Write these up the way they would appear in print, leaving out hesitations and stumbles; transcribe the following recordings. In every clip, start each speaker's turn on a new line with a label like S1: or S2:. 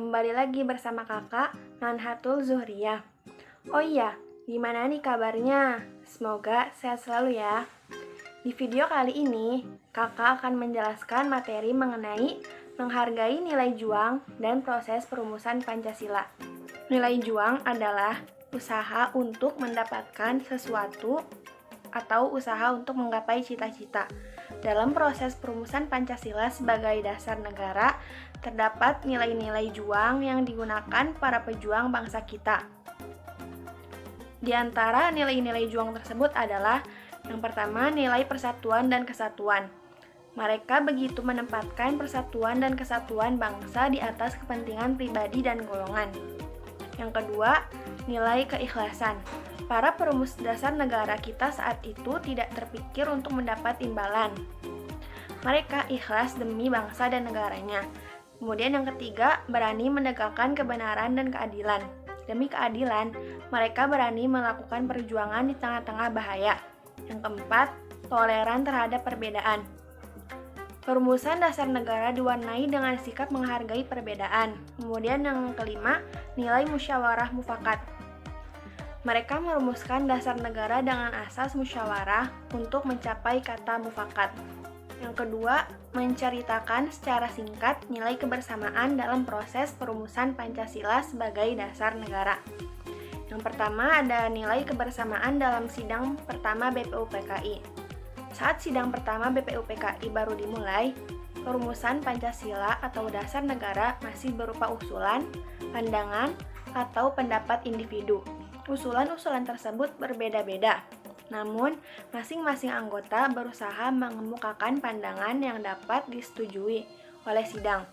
S1: kembali lagi bersama kakak Nanhatul Zuhriyah. Oh iya, gimana nih kabarnya? Semoga sehat selalu ya. Di video kali ini, kakak akan menjelaskan materi mengenai menghargai nilai juang dan proses perumusan Pancasila. Nilai juang adalah usaha untuk mendapatkan sesuatu atau usaha untuk menggapai cita-cita. Dalam proses perumusan Pancasila sebagai dasar negara, terdapat nilai-nilai juang yang digunakan para pejuang bangsa kita. Di antara nilai-nilai juang tersebut adalah yang pertama, nilai persatuan dan kesatuan. Mereka begitu menempatkan persatuan dan kesatuan bangsa di atas kepentingan pribadi dan golongan. Yang kedua, nilai keikhlasan. Para perumus dasar negara kita saat itu tidak terpikir untuk mendapat imbalan. Mereka ikhlas demi bangsa dan negaranya. Kemudian yang ketiga, berani menegakkan kebenaran dan keadilan. Demi keadilan, mereka berani melakukan perjuangan di tengah-tengah bahaya. Yang keempat, toleran terhadap perbedaan. Perumusan dasar negara diwarnai dengan sikap menghargai perbedaan. Kemudian yang kelima, nilai musyawarah mufakat. Mereka merumuskan dasar negara dengan asas musyawarah untuk mencapai kata mufakat. Yang kedua, menceritakan secara singkat nilai kebersamaan dalam proses perumusan Pancasila sebagai dasar negara. Yang pertama ada nilai kebersamaan dalam sidang pertama BPUPKI. Saat sidang pertama BPUPKI baru dimulai, perumusan Pancasila atau dasar negara masih berupa usulan, pandangan, atau pendapat individu. Usulan-usulan tersebut berbeda-beda, namun masing-masing anggota berusaha mengemukakan pandangan yang dapat disetujui oleh sidang.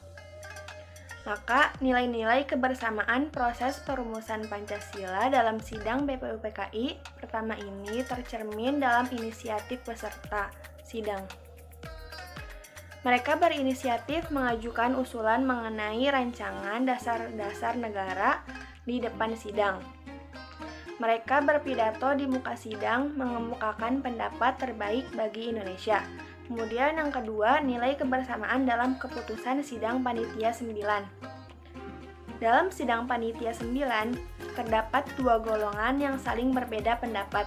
S1: Maka nilai-nilai kebersamaan proses perumusan Pancasila dalam sidang BPUPKI pertama ini tercermin dalam inisiatif peserta sidang. Mereka berinisiatif mengajukan usulan mengenai rancangan dasar-dasar negara di depan sidang. Mereka berpidato di muka sidang mengemukakan pendapat terbaik bagi Indonesia. Kemudian yang kedua, nilai kebersamaan dalam keputusan sidang Panitia 9. Dalam sidang Panitia 9, terdapat dua golongan yang saling berbeda pendapat.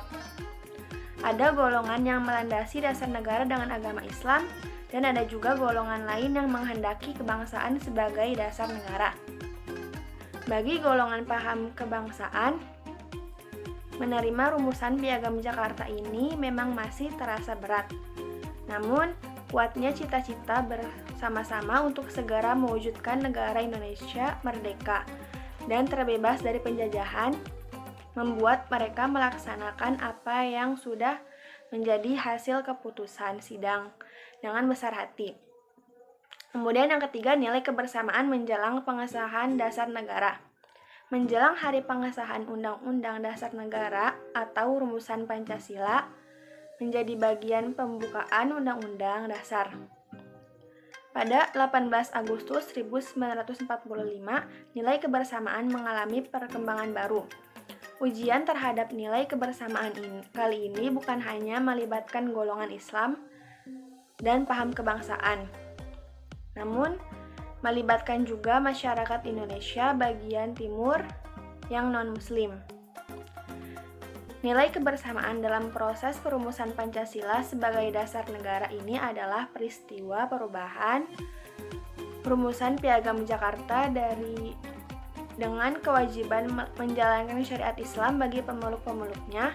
S1: Ada golongan yang melandasi dasar negara dengan agama Islam, dan ada juga golongan lain yang menghendaki kebangsaan sebagai dasar negara. Bagi golongan paham kebangsaan, menerima rumusan Piagam Jakarta ini memang masih terasa berat. Namun, kuatnya cita-cita bersama-sama untuk segera mewujudkan negara Indonesia merdeka dan terbebas dari penjajahan membuat mereka melaksanakan apa yang sudah menjadi hasil keputusan sidang dengan besar hati. Kemudian yang ketiga, nilai kebersamaan menjelang pengesahan dasar negara. Menjelang hari pengesahan Undang-Undang Dasar Negara atau rumusan Pancasila menjadi bagian pembukaan Undang-Undang Dasar. Pada 18 Agustus 1945, nilai kebersamaan mengalami perkembangan baru. Ujian terhadap nilai kebersamaan kali ini bukan hanya melibatkan golongan Islam dan paham kebangsaan, namun melibatkan juga masyarakat Indonesia bagian timur yang non-muslim. Nilai kebersamaan dalam proses perumusan Pancasila sebagai dasar negara ini adalah peristiwa perubahan perumusan Piagam Jakarta dengan kewajiban menjalankan syariat Islam bagi pemeluk-pemeluknya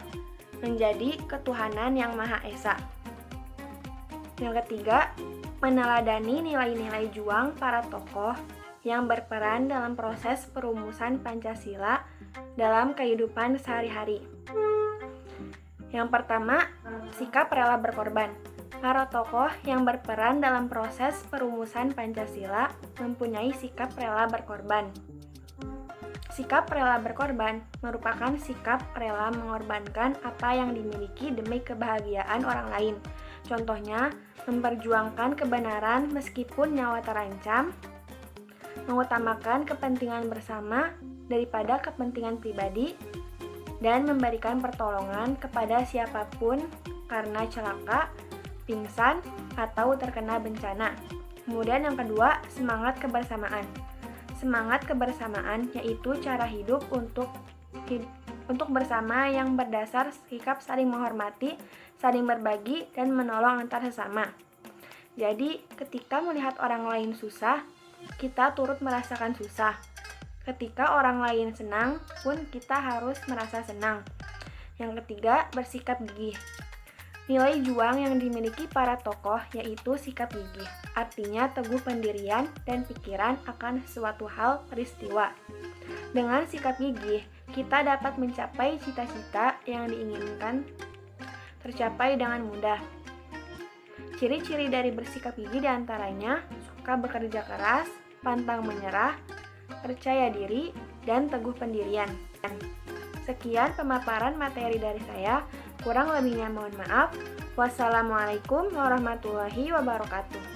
S1: menjadi ketuhanan yang Maha Esa. Yang ketiga, meneladani nilai-nilai juang para tokoh yang berperan dalam proses perumusan Pancasila dalam kehidupan sehari-hari. Yang pertama, sikap rela berkorban. Para tokoh yang berperan dalam proses perumusan Pancasila mempunyai sikap rela berkorban. Sikap rela berkorban merupakan sikap rela mengorbankan apa yang dimiliki demi kebahagiaan orang lain. Contohnya, memperjuangkan kebenaran meskipun nyawa terancam, mengutamakan kepentingan bersama daripada kepentingan pribadi, dan memberikan pertolongan kepada siapapun karena celaka, pingsan, atau terkena bencana. Kemudian yang kedua, semangat kebersamaan. Semangat kebersamaan yaitu cara hidup untuk bersama yang berdasar sikap saling menghormati, saling berbagi, dan menolong antar sesama. Jadi, ketika melihat orang lain susah, kita turut merasakan susah. Ketika orang lain senang pun kita harus merasa senang. Yang ketiga, bersikap gigih. Nilai juang yang dimiliki para tokoh yaitu sikap gigih, artinya teguh pendirian dan pikiran akan suatu hal peristiwa. Dengan sikap gigih, kita dapat mencapai cita-cita yang diinginkan tercapai dengan mudah. Ciri-ciri dari bersikap gigih diantaranya suka bekerja keras, pantang menyerah, percaya diri, dan teguh pendirian. Sekian pemaparan materi dari saya. Kurang lebihnya mohon maaf. Wassalamualaikum warahmatullahi wabarakatuh.